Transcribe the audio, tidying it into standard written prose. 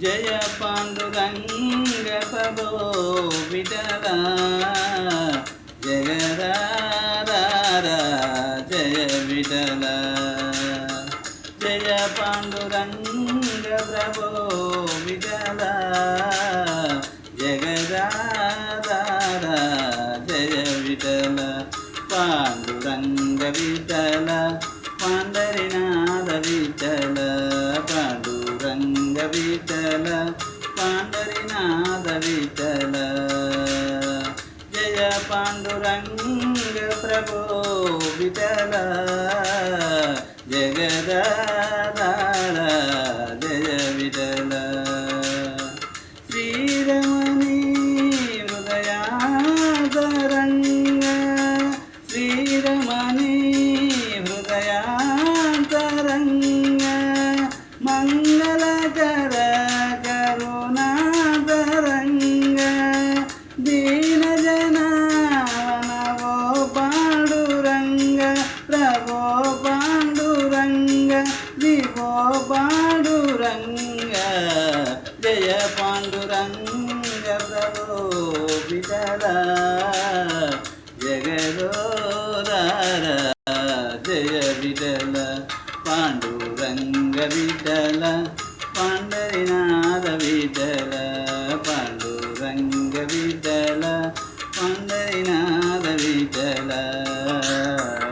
जय पांडुरंग प्रभो विठला जगदारा जय विठला जय पांडुरंग प्रभो विठला जगदारा जय विठला पांडुरंग विठला पांडरीनाथ विठल पांडुरंग विठल पांडरीनाथ विठल जय पांडुरंग प्रभो विठल जगदाधार जय विठल श्रीरमणी हृदयान्तरंग श्रीरमणी हृदयांतरंग मंगलकर करुणातरंग दीनजनावनवो पांडुरंग प्रभो पांडुरंग विभो पांडुरंग जय पांडुरंग प्रभो विठला जगदोदार जय विठल पांडुरंग विठल पांडरीनाथ विठल पांडुरंग विठल पांडरीनाथ विठल।